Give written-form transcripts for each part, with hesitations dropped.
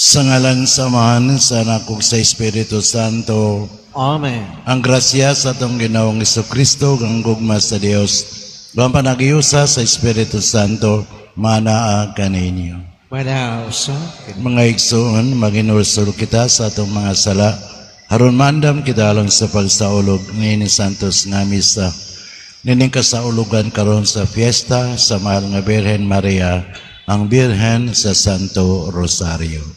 Sa ngalan samahan sa anak ug sa Espiritu Santo. Amen. Ang grasya sa atong Ginoong Jesucristo ang gugma sa Dios. Ang panagiusa sa Espiritu Santo manaa kaninyo. Manausa. Mga igsoon, maginursul kita sa atong mga sala. Haron mandam kita alang sa pagsaulog ni Santos nga misa. Nining kasaulugan karon sa fiesta sa mahal nga Birhen Maria, ang Birhen sa Santo Rosario.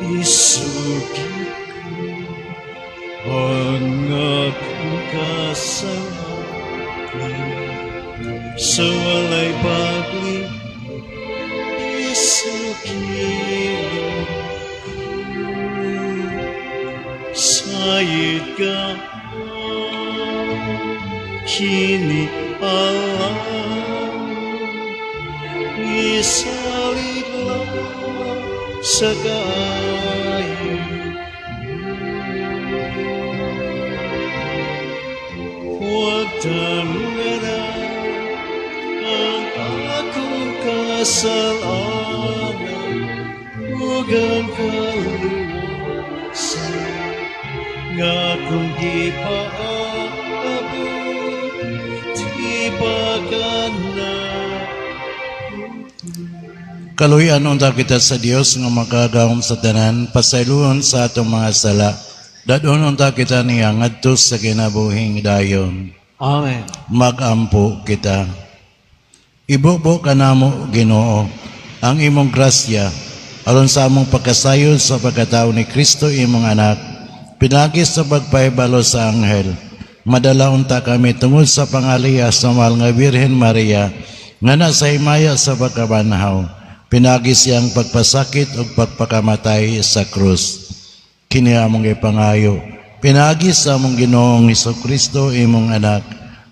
Isugi ko ang akong kasalanan sa walay pagli. Isugi sayid ka kini alam isalit lang sa kayo. Huwag tanganan ang akong kasalanan, huwag ang kaluwasan nga kung di pa abot, di pa ka na. Kaluyan unta kita sa Dios nga makagahom sa tanan, pasayloon sa atong mga sala. Dadon unta kita niya ngadto sa kinabuhing dayon. Amen. Magampo kita. Ibubo kanamo Ginoo ang imong grasya aron sa among pagkasayod sa pagkatao ni Kristo imong anak. Pinagis sa pagpahibalo sa anghel. Madala unta kami tungod sa pangaliya sa mahal nga Birhen Maria nga nasa himaya sa pagkabanhaw. Pinagis siyang pagpasakit o pagpakamatay sa krus. Kini among ipangayo. Pinagis sa among Ginoong Jesucristo imong anak.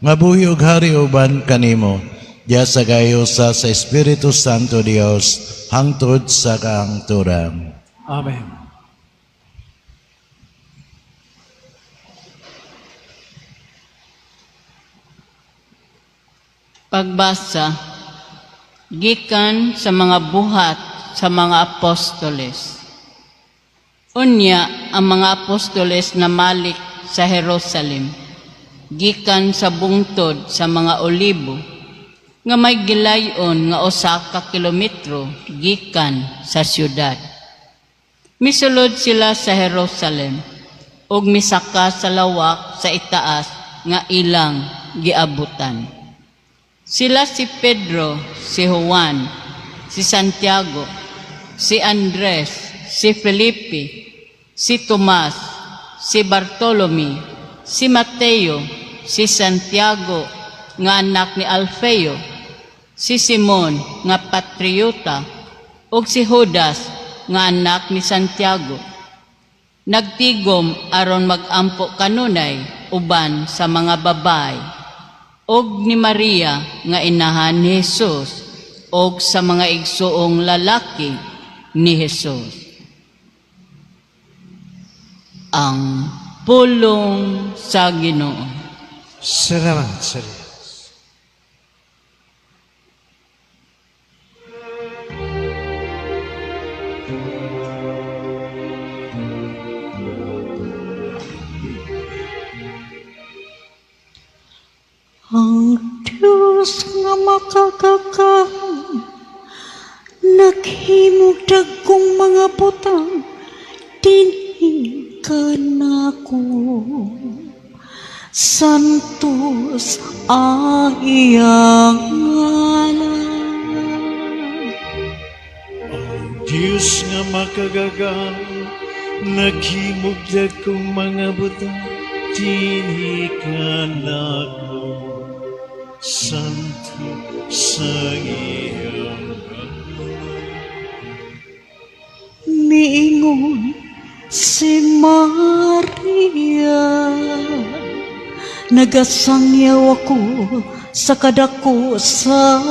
Nga buhi ug hari uban kanimo. Diya sa gayosa sa Espiritu Santo Dios hangtod sa kaangturan. Amen. Pagbasa gikan sa mga buhat sa mga apostoles. Unya ang mga apostoles na malik sa Jerusalem, gikan sa bungtod sa mga olibo, nga may gilayon nga 1 kilometro gikan sa syudad. Misulod sila sa Jerusalem, ug misaka sa lawak sa itaas nga ilang giabutan. Sila si Pedro, si Juan, si Santiago, si Andres, si Felipe, si Tomas, si Bartolome, si Mateo, si Santiago nga anak ni Alfeo, si Simon nga patriota, ug si Judas nga anak ni Santiago. Nagtigom aron magampo kanunay uban sa mga babay, og ni Maria nga inahan ni Jesus, og sa mga igsuong lalaki ni Jesus. Ang pulong sa Ginoo. Salamat sa Diyos. Ang Diyos nga makakakam, naghimog dagkong mga butang, dinhi ka nako. Santos ang iyang ngalan. Ang Diyos nga makagagang, naghimog dagkong mga butang, dinhi ka nako. Santo sa iyang Miingon si Maria, nagasangyaw ako sa kadako sa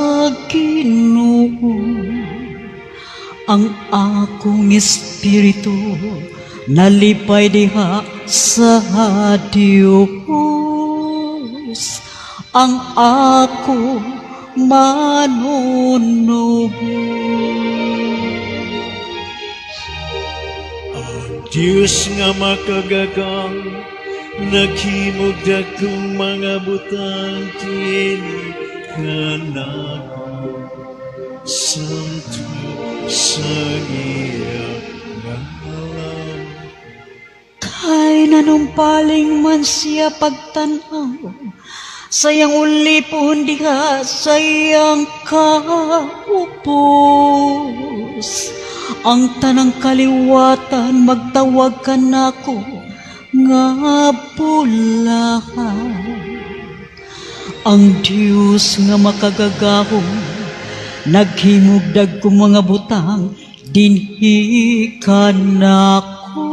Ginoo. Ang akong espiritu nalipay diha sa Diyos ang ako manunubo. Diyos nga makagagang, naghimog dakong mga butang, kini kanako, santo sa iyang ngalan. Kay nanumpaling man siya pagtanaw, sayang ulipon diha sayang kaupos. Ang tanang kaliwatan magtawag ka nako nga bulahan. Ang Diyos nga makagagahom, naghimugdag ko mga butang, dinhi ka nako.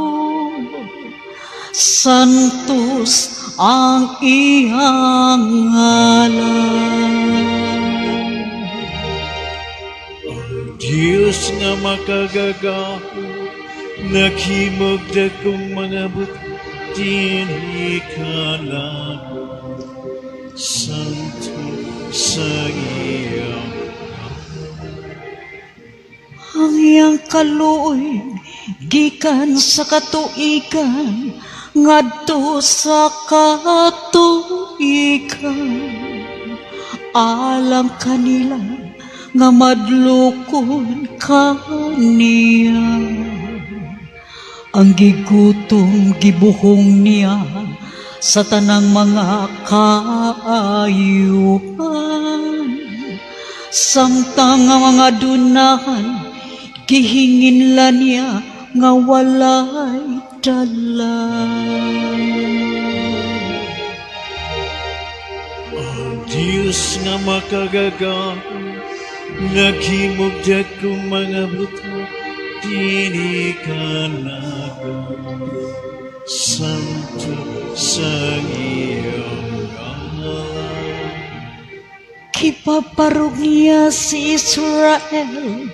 Santos ang iyang ngalan. Diyos nga makagagaho, naghimog dakong mga butang, dinhi ka nako, santo sa iyang Ang iyang kaluoy gikan sa katuigan, ngadto sa katuigan. Alam kanila nga madlukon kaniya. Ang gigutom gibuhong niya sa tanang mga kaayuhan. Samtang nga mga dunahan, gihingin la niya nga walay dala. Ang Diyos nga makagagaho, naghimog dakong mga butang, dinhi ka nako, santo sa iyang ngalan. Kipaparog niya si Israel,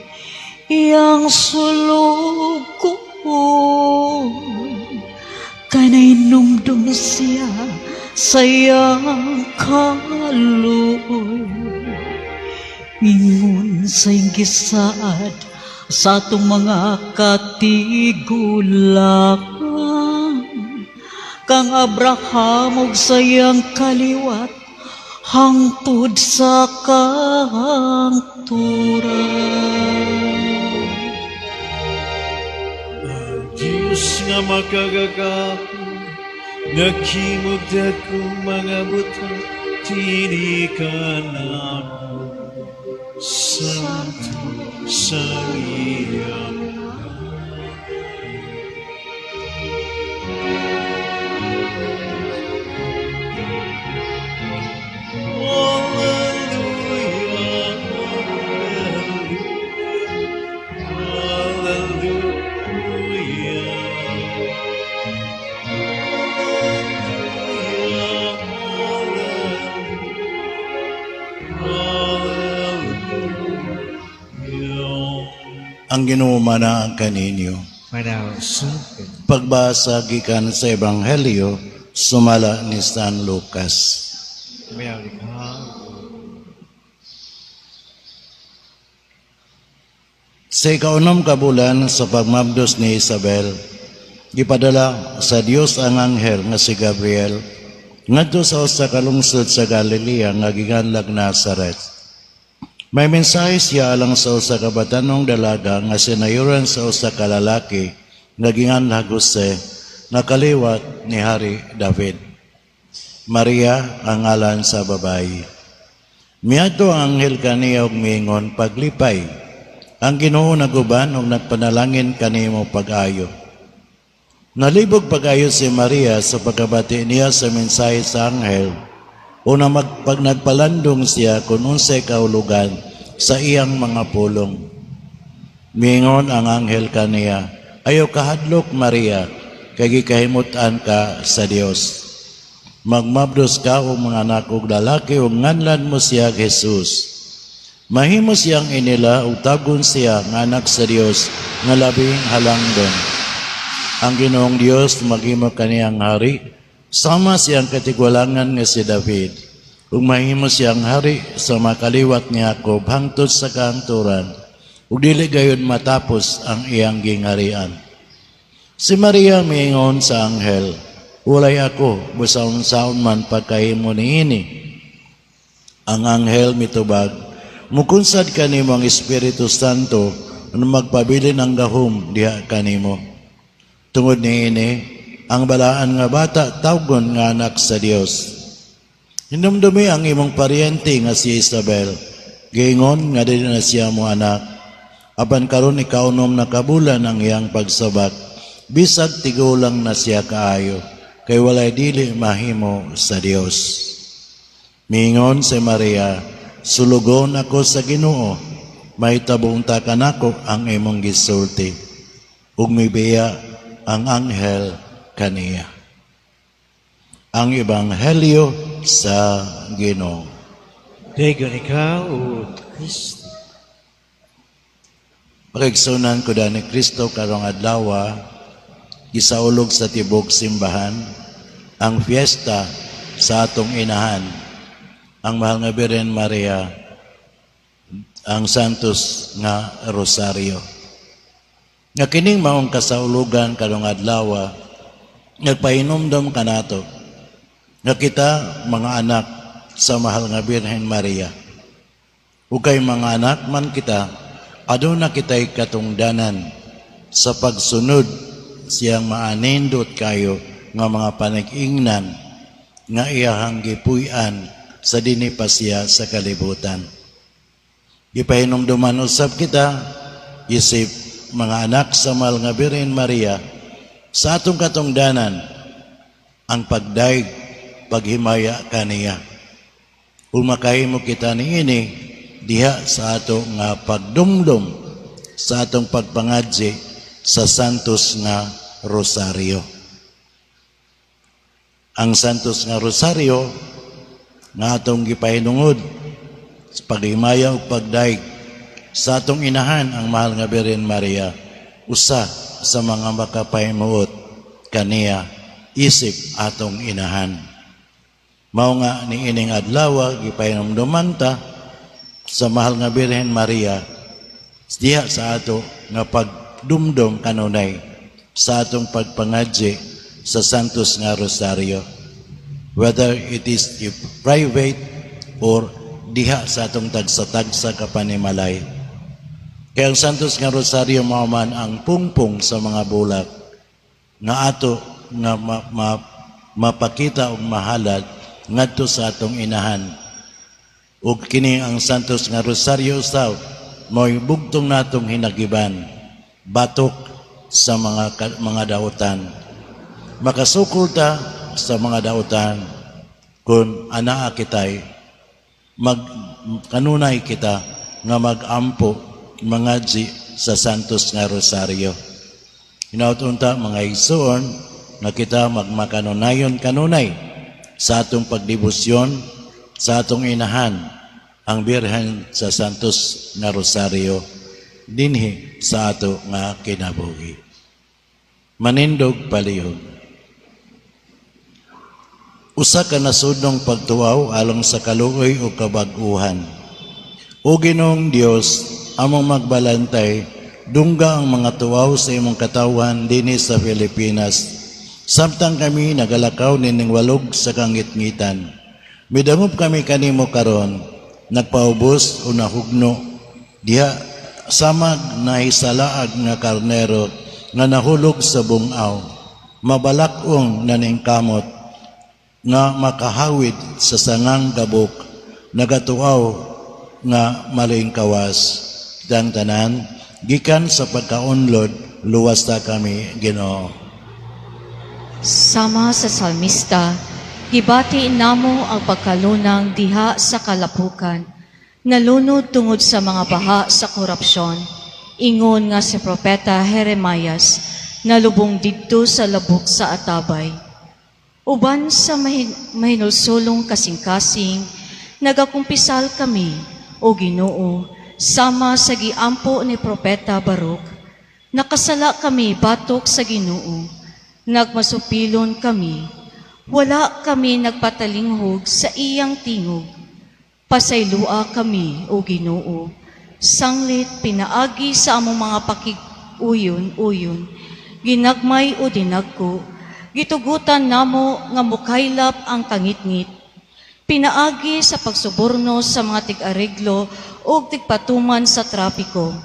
iyang sulugon. Kanay numdum siya sa iyang kaluoy. Ingon sa iyong gisaad sa atong mga katigulangan. Kang Abraham ug sa iyang kaliwat, hangtod sa kahangturan. Ang Diyos nga makagagaho, naghimog dakong mga butang, dinhi ka nako, santo sa iyang Ang Ginoo mana kaninyo. Pagbasa gikan sa Ebanghelyo sumala ni San Lucas. Sa ikaunom ka bulan sa pagmabdos ni Isabel, gipadala sa Dios ang anghel nga si Gabriel ngadto sa usa ka lungsod sa Galilea nga gikanlag Nazaret. May mensahe siya alang sa usa ka batanong dalaga nga sinayuran sa usa ka lalaki nga ginganlag Jose na kaliwat ni Hari David. Maria ang ngalan sa babayi. Miadto ang anghel kaniya og miingon, paglipay, ang Ginoo naguban og nagpanalangin kanimo pag-ayo. Nalibog pag-ayo si Maria sa pagkabati niya sa mensahe sa anghel. Una pag nagpalandong siya kung unsay kahulugan sa iyang mga pulong. Miingon ang anghel kaniya, ayaw kahadlok Maria, kay gikahimutan ka sa Dios. Magmabdos ka o mga anak og lalaki o nganlan mo siya Jesus. Mahimo siyang inila o tagon siya ng anak sa Dios nga labing halangdon. ang Ginoong Dios maghimo kaniyang hari, sama siyang katigwalangan nga si David, ug mahimo siyang hari sa makaliwat ni Jacob hangtod sa kahangturan, ug dili gayud matapos ang iyang gingharian. Si Maria miingon sa anghel, "Walay ako, busaon-saon man pagkahimo niini." Ang anghel mitubag, "Mukunsad kanimo ang Espiritu Santo na magpabilin ang gahom diha kanimo. Tungod niini, ang balaan nga bata tawgon nga anak sa Dios. Hinumdumi ang imong paryente nga si Isabel, giingon nga dili na siya mo anak. Apan karon ikaunom na kabulan ang iyang pagsabak, bisag tigulang na siya kaayo, kay walay dili mahimo sa Dios." Miingon si Maria, "Sulugon ako sa Ginoo, mahitabo unta kanako ang imong gisulti." Ug mibiya ang anghel kaniya. Ang Ebanghelyo sa Ginoo. Dagan ikaw, O Kristo. Pakigsunan ko da ni Kristo karong adlaw, gisaulog sa tibok simbahan ang fiesta sa atong inahan, ang mahal nga Birhen Maria, ang Santos nga Rosario. Nga kining maong kasaulugan karong adlaw, nagpahinomdom kanato nga kita mga anak sa mahal nga Birhen Maria. Ug kay mga anak man kita, aduna kitay katungdanan sa pagsunod siyang maanindot kayo nga mga panag-ingnan nga iyahang gipuy-an sa dinhi pa siya sa kalibutan. Gipahinomduman usab kita, isip mga anak sa mahal nga Birhen Maria, sa atong katungdanan ang pagdaig, paghimaya kaniya. Kung makahimo kita niini diha sa ato nga pagdumdum sa atong pagpangadji sa Santos nga Rosario. Ang Santos nga Rosario nga atong gipahinungod sa paghimaya ug pagdaig sa atong inahan ang mahal nga Birhen Maria, usa sa mga makapahimuot kaniya isip atong inahan. Mao nga ni ining adlaw gipahinumduman ta sa mahal nga Birhen Maria diha sa ato nga pagdumdum kanunay sa atong pagpangadji sa Santos nga Rosario, whether it is private or diha sa atong tagsa-tagsa kapanimalay. Kaya ang Santos nga Rosario mao man ang pungpong sa mga bulak nga ato nga mapakita og mahalad ngadto sa atong inahan. Ug kini ang Santos nga Rosario usab mo'y bugtong natong hinagiban, batok sa mga dautan. Makasukol ta sa mga dautan kung anaa kitay kanunay kita nga magampo mangadji sa Santos nga Rosario. Hinautunta mga igsoon na kita magmakanunayon kanunay sa atong pagdebosyon sa atong inahan ang Birhen sa Santos nga Rosario dinhi sa ato nga kinabuhi. Manindog palihog. Usa ka nasudnong pagtuaw alang sa kaluoy o kabag-uhan. O Ginoong Dios, among magbalantay, dungga ang mga tuwaw sa imong katawan dinhi sa Pilipinas. Samtang kami nagalakaw nining walog sa kangitngitan. Midangop kami kanimo karon, nagpaubos o nahugno, diha samag na isalaag nga karnero nga nahulog sa bungaw, mabalakong naning kamot, nga makahawid sa sangang gabok, nagatuaw nga maling kawas. Dang tanan, gikan sa pagkaunlod, luwas ta kami, Ginoo. Sama sa salmista, gibati namo ang pagkalunang diha sa kalapukan, nalunod tungod sa mga baha sa korupsyon. Ingon nga si Propeta Jeremias, nalubong didto sa labok sa atabay. Uban sa mahinulsulong kasing-kasing, nagakumpisal kami, o Ginoo, sama sa giampo ni Propeta Baruch, Nakasala kami batok sa Ginoo, nagmasupilon kami, wala kami nagpatalinghog sa iyang tingog. Pasaylua kami, O Ginoo, sanglit pinaagi sa among mga pakig-uyon, ginagmay o dinagko, gitugutan namo nga mukaylap ang kangitngit. Pinaagi sa pagsuborno sa mga tig-areglo o tigpatuman sa trapiko.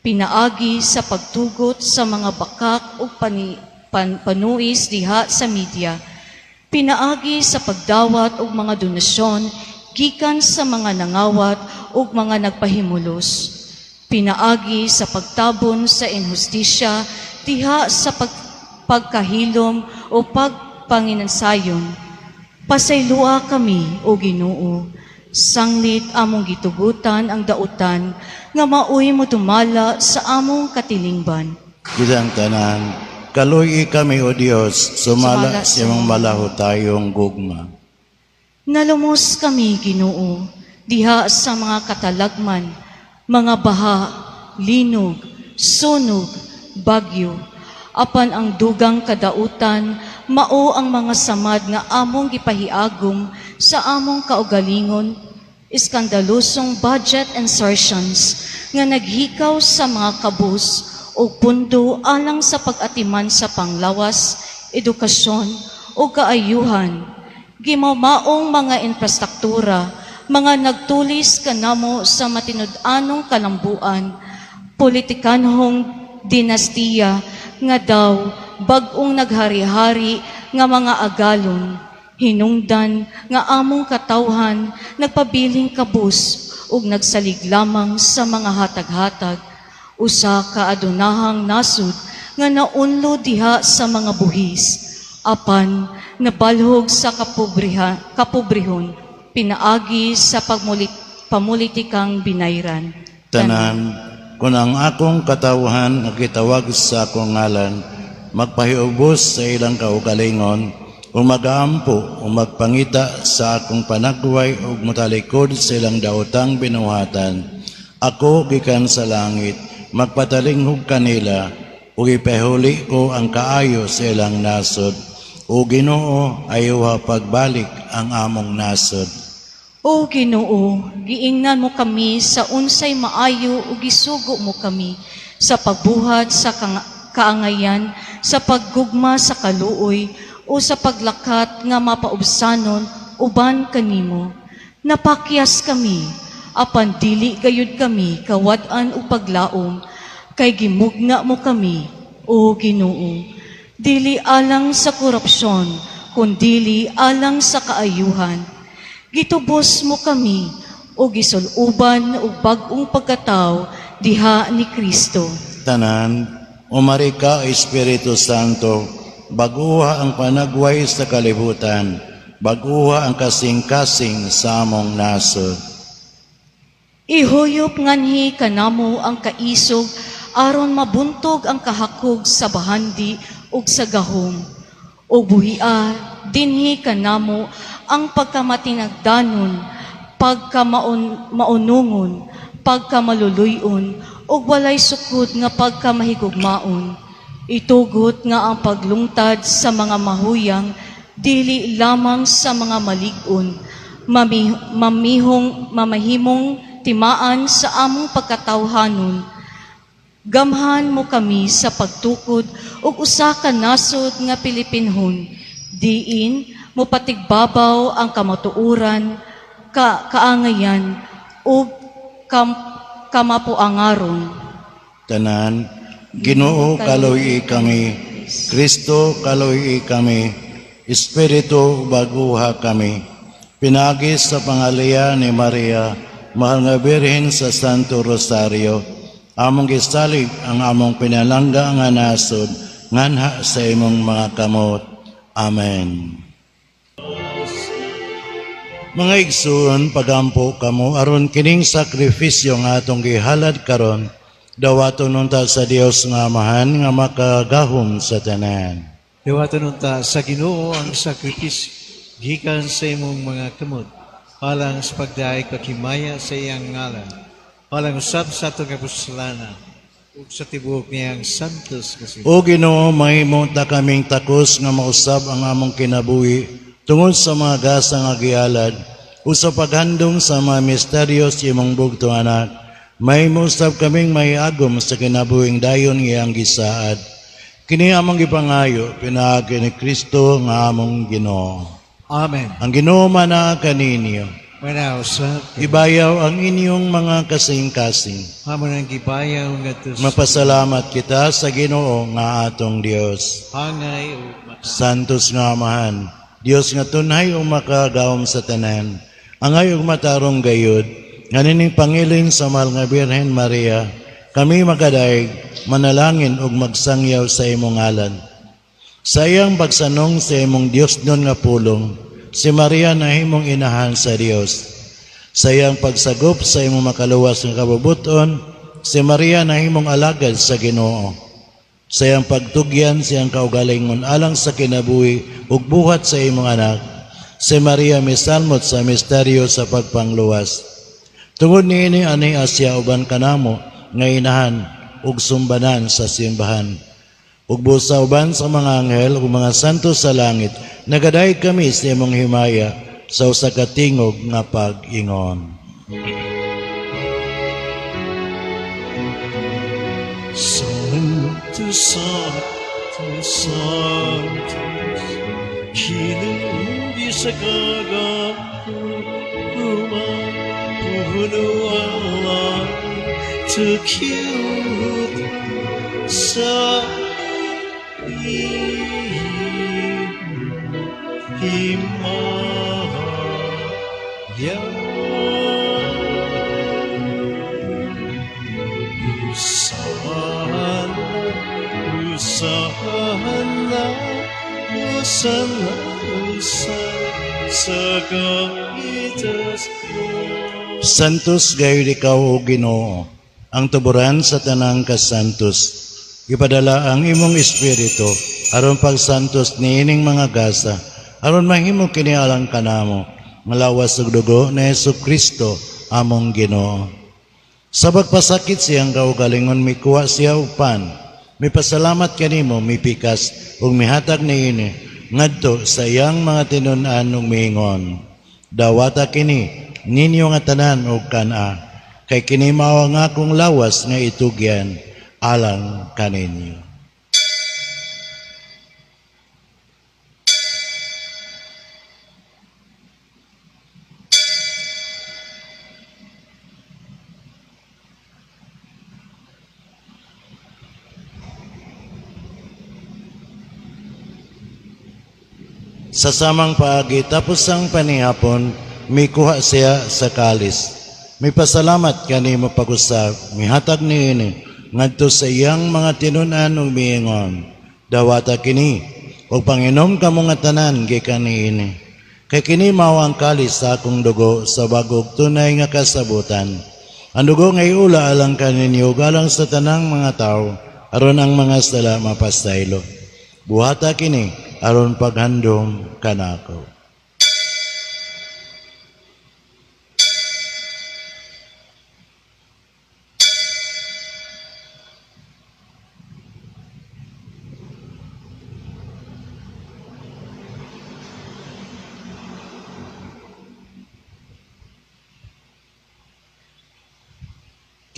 Pinaagi sa pagtugot sa mga bakak o panuis diha sa media. Pinaagi sa pagdawat og mga donasyon gikan sa mga nangawat ug mga nagpahimulos. Pinaagi sa pagtabon sa inhustisya diha sa pagkahilom o pagpanginansayon. Pasaylua kami, O Ginoo, sanglit among gitugutan ang dautan nga maoy mo tumala sa among katilingban. Bidang tanan, kaluy kami o Diyos, sumala Sumala sa imong malaho tayong gugma. Nalumos kami, Ginoo, diha sa mga katalagman, mga baha, linog, sunog, bagyo, apan ang dugang kadautan, mao ang mga samad nga among gipahiagom sa among kaugalingon, iskandalosong budget insertions nga naghikaw sa mga kabus o pundo alang sa pag-atiman sa panglawas, edukasyon o kaayuhan, gimamaong mga infrastruktura, mga nagtulis kanamo sa matinud-anong kalambuan, politikanhong dinastiya nga daw bag-ong naghari-hari nga mga agalon, hinungdan nga among katawhan nagpabiling kabus ug nagsalig lamang sa mga hatag-hatag, usa ka adunahang nasud nga naunlo diha sa mga buhis, apan nabalhog sa kapobrehon, pinaagi sa pamulitikang binayran. Tanan, kung ang akong katawhan nakitawag sa akong ngalan, magpahiubos sa ilang kaugalingon, o mag-aampo o magpangita sa akong panagway o mutalikod sa ilang daotang binuhatan, ako gikan sa langit, magpatalinghog kanila, o ipahuli ko ang kaayo sa ilang nasod, o Ginoo ayuha pagbalik ang among nasod. O Ginoo, giingnan mo kami sa unsay maayo ug gisugo mo kami sa pagbuhat sa kaangayan, sa paggugma sa kaluoy o sa paglakat nga mapaubsanon uban kanimo. Napakyas kami, apan dili gayud kami kawad-an o paglaom, kay gimugna mo kami, O Ginoo. Dili alang sa korupsyon, kundili alang sa kaayuhan. Gitubos mo kami, o gisuluban o bag-ong pagkataw diha ni Kristo. Tanan, umari ka Espiritu Santo, baguha ang panagway sa kalibutan, baguha ang kasing-kasing sa among nasod. Ihuyop nganhi kanamo ang kaisog aron mabuntog ang kahakog sa bahandi ug sa gahom. O buhia dinhi kanamo ang pagkamatinagdanon, pagkamaunungon, pagkamaluluyon ug walay sukod nga pagkamahigugmaon. Itugot nga ang paglungtad sa mga mahuyang dili lamang sa mga malig-on, mamahimong timaan sa among pagkatawhanon. Gamhan mo kami sa pagtukod ug usa ka nasod nga Pilipinhon, diin mo patigbabaw ang kamatuuran, kaangayan ug kamapuangaron. Tanan, Ginoo kaluy kami, Kristo kaluy kami, Espiritu baguha kami. Pinagis sa pangaliya ni Maria, mahal nga Birhen sa Santo Rosario, among gisalig ang among pinalangga nga nasod, nganha sa imong mga kamot. Amen. Mga igsoon, pagampo kamo aron kining sakripisyo nga atong gihalad karon, dawaton nunta sa Dios nga Amahan nga makagahom sa tanan. Dawaton unta sa Ginoo ang sakripisyo gikan sa imong mga kamot, alang sa pagdaay kakimaya sa iyang ngalan, alang usab sa atong kapusalanan, ug sa tibuok niyang santos kasi. O Ginoo, mahimong ta kaming takos nga mausab ang among kinabuhi tungod sa mga gasa nga gialad o sa paghandong sa mga misteryo sa imong bugtong anak. Mahimo usab kaming mahiagom sa kinabuhing dayon ngayang gisaad. Kini among gipangayo pinaagi ni Kristo nga among Ginoo. Amen. Ang Ginoo mana kaninyo. Manaw sa Ibayaw ang inyong mga kasing-kasing. hamon ang gibayaw nga tus Mapasalamat kita sa Ginoo nga atong Dios. hangay o Santos nga Amahan, Dios nga tunay o makagawom sa tanan. Angay ug matarong gayud, nganing pangilin sa mahal nga Birhen Maria, kami magadaig, manalangin ug magsangyaw sa imong ngalan. Sa iyang pagsanong sa imong Dios nun nga pulong, si Maria na himong inahan sa Dios. Sa iyang pagsagop sa imong makaluwas nga kabubuton, si Maria na himong alagad sa Ginoo. Sa iyang pagtugyan siyang kaugalingon alang sa kinabuhi ug buhat sa imong anak, si Maria misalmot sa misteryo sa pagpangluwas. Tungod niini ani asya uban kanamo nga inahan ug sumbanan sa simbahan. Ug busa uban sa mga anghel ug mga santo sa langit, nagaday kami sa imong himaya sa usa ka tingog nga pag-ingon. Santos, Santos, Santos, kinundi sa kagapuman, puno ang langit, tukiyot sa himaya. Usana sa kaitas mo. Santos gayud ikaw o Ginoo, ang tuburan sa tanang kasantos. Ipadala ang imong espiritu aron pagsantos niining mga gasa, aron mahimo kini alang kanamo, malawas ug dugo ni Jesucristo among Ginoo. Sa pagpasakit siyang kaugalingon mikuha siya upan, mipasalamat kanimo mipikas ug mihatag niini ngadto sa iyang mga tinun-an ug miingon. Dawata kini ninyo nga tanan ug kana, kay kini mao nga akong lawas nga itugyan alang kaninyo. Sa samang paagi, tapos ang panihapon, may kuha siya sa kalis. May pasalamat kanimo pag-usap, mihatag niini, ngadto sa iyang mga tinunan ug miingon. Dawata kini, ug panginom kamo nga tanan gikan niini. Kay kini mao ang kalis sa akong dugo sa bagog tunay nga kasabutan. Ang dugo nga iula alang kaninyo galang sa tanang mga tao, aron ang mga sala mapastaylo. Buhata kini aron paghandom kanako.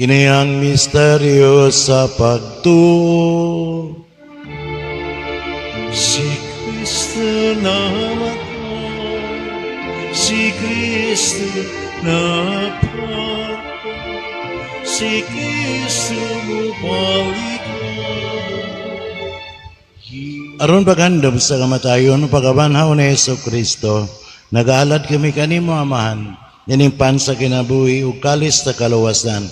Kini ang misteryo sa pagtuo. Si Kristo namatay, si Kristo napatay, si Kristo mubalik. Aron paghandom sa kamatayon pagabanhaw ni Jesucristo, nagaalad kami kanimo amahan, ninimpan sa kinabuhi ug kalis sa kaluwasan.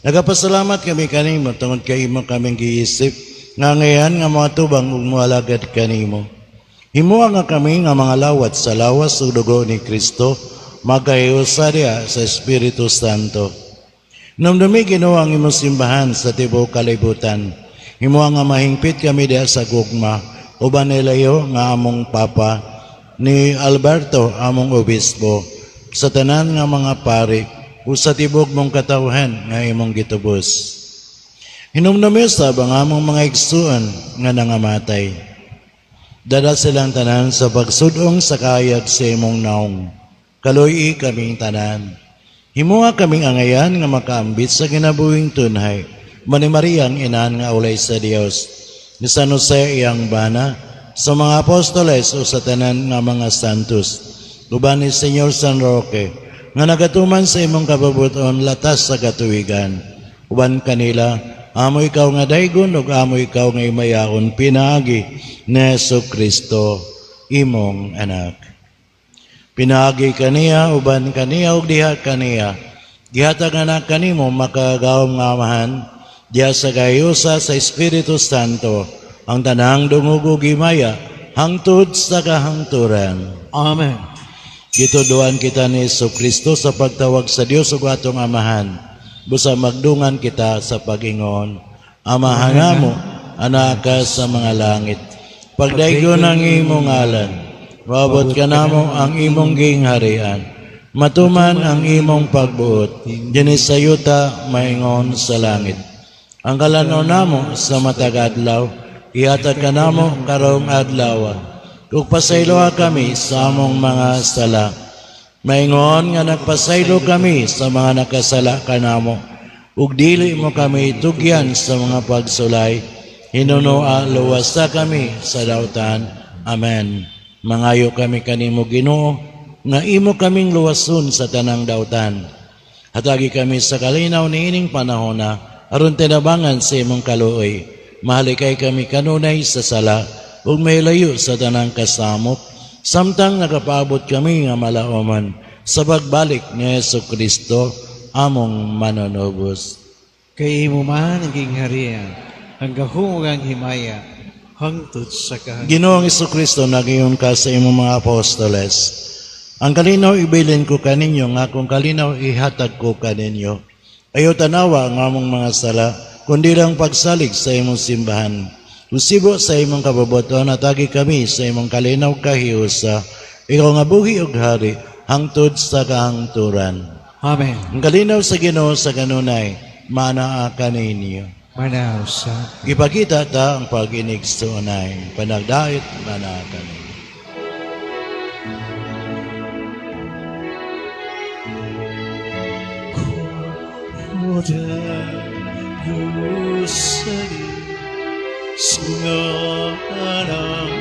Nagapasalamat kami kanimo tungod kay imo kaming giisip nga ngayon nga mga tubang ug moalagad kanimo. Himuha nga kami nga mga lawat sa lawas ug dugo ni Kristo, magkahiusarya sa Espiritu Santo. Namdumi Ginoo ang imong simbahan sa tibuok kalibutan. Himuha nga mahingpit kami diha sa gugma, uban ni Leo nga among papa, ni Alberto among obispo, sa tanan nga mga pari, o sa tibok mong katawhan nga imong gitubos. Hinumnami sa bangamong mga igsuon nga nangamatay. Dada silang tanan sa pagsudong sa kayag sa imong naong. Kaluy kaming tanan. Himuha kaming angayan nga makaambit sa ginabuhing tunhay. Mani Mariang inan nga ulay sa Dios. Ni San Jose iyang bana, sa mga apostoles o sa tanan nga mga santos. Uban ni Senyor San Roque, nga nagatuman sa imong kababuton latas sa katuwigan. Uban kanila, amo ikaw nga daygon ug amo ikaw nga imayaon pinaagi ni Jesucristo imong anak. Pinaagi kaniya uban kaniya ug diha kaniya. Gihatag anak kanimo makagawom nga amahan diha sa gayusa sa Espiritu Santo ang tanang dungog ug himaya hangtod sa kahangturan. Amen. Gituduan kita ni Jesucristo sa pagtawag sa Dios ug atong amahan. Busa magdungan kita sa pag-ingon, Amahan namo, anak ka sa mga langit. Pagdaygon ang imong ngalan, mabot ka namo ang imong gingharian. Matuman ang imong pagbuot, dinis sa yuta maingon sa langit. Ang kalanaw namo sa matag adlaw, ihatag ka namo karong adlaw. Ug pasayloha kami sa among mga sala. Maingon nga nagpasaylo kami sa mga nakasala kanamo. Ug dili mo kami tugyan sa mga pagsulay. Hinunoa luwasa kami sa dautan. Amen. Mangayo kami kanimo Ginoo, nga imo kaming luwason sa tanang dautan. Hatagi kami sa kalinaw niining panahona, aron tinabangan sa imong kaluoy. Mahalikay kami kanunay sa sala, ug may layo sa tanang kasamok, samtang nakapaabot kami nga malaoman sa pagbalik ni Jesucristo, among manonobos. Kay imo man ang gingharian, ang gahong ang himaya, hangtod sa kahangturan. Ginoong Jesucristo, nagiyon ka sa imong mga apostoles. Ang kalinaw ibilin ko kaninyo, nga kung kalinaw ihatag ko kaninyo. Ayaw tanawa ang among mga sala, kundi lang pagsalig sa imong simbahan. Usibo sa imong kababoton, atagi kami sa imong kalinaw kahiusa. Ikaw nga buhi ug hari, hangtod sa kahangturan. Amen. Ang kalinaw sa Ginoo sa kanunay, manaa kaninyo. Manaw sa Ipakita ta ang pag-inig sa unay, panagdait manaa kaninyo. Kusali singalang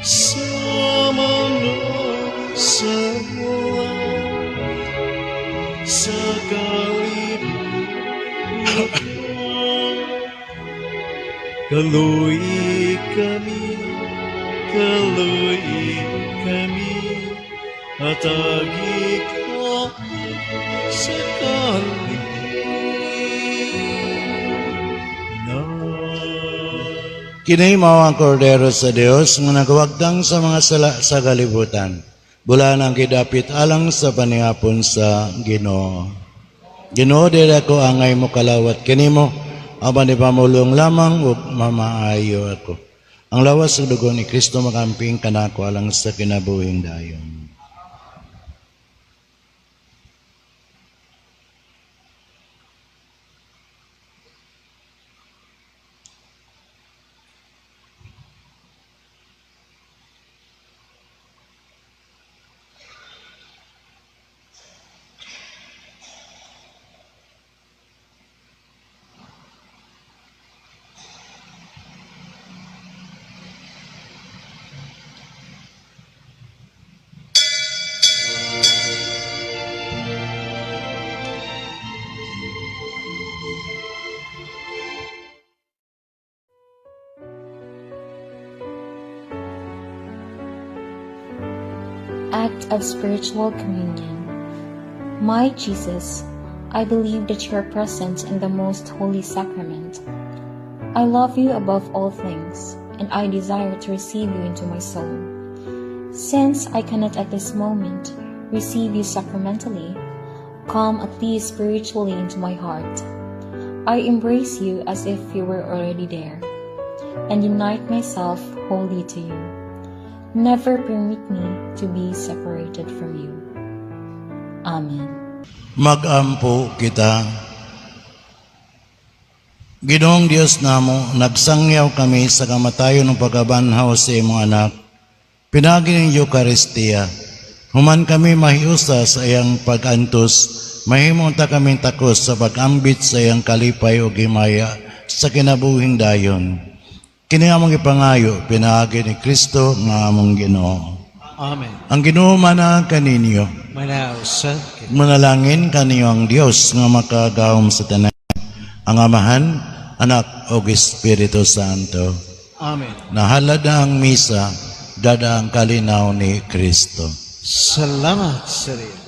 samano sa kalibutan. Kaluy kami, at agi ka sa kalibutan. Kini mao ang kordero sa Dios nga nagawagtang sa mga sala sa kalibutan. Bulan ang kidapit alang sa paningapon sa Ginoo. Ginoo, dili ako angay mo kalawat kanimo, aban ipamulong lamang ug mamaayo ako. Ang lawas ug dugo ni Kristo makamping kanako alang sa kinabuhing dayon. Act of Spiritual Communion. My Jesus, I believe that you are present in the most holy sacrament. I love you above all things, and I desire to receive you into my soul. Since I cannot at this moment receive you sacramentally, come at least spiritually into my heart. I embrace you as if you were already there, and unite myself wholly to you. Never permit me to be separated from you. Amen. Magampo kita. Ginoong Dios namo, nagsangyaw kami sa kamatayon ng pagkabanhaw sa imong anak. Pinagi ng Eucharistia. Human kami mahiusa sa iyang pag-antos, mahimong ta kaming takos sa pag-ambit sa iyang kalipay o gimaya sa kinabuhing dayon. Kini among ipangayo, pinagi ni Kristo nga among Ginoo. Amen. Ang Ginoo manaan kaninyo. Manaw sa Manalangin kaniyo ang Dios nga makagahom sa tanan. Ang Amahan, Anak o Espiritu Santo. Amen. Nahalad na ang misa, dada ang kalinaw ni Kristo. Salamat sa Diyos.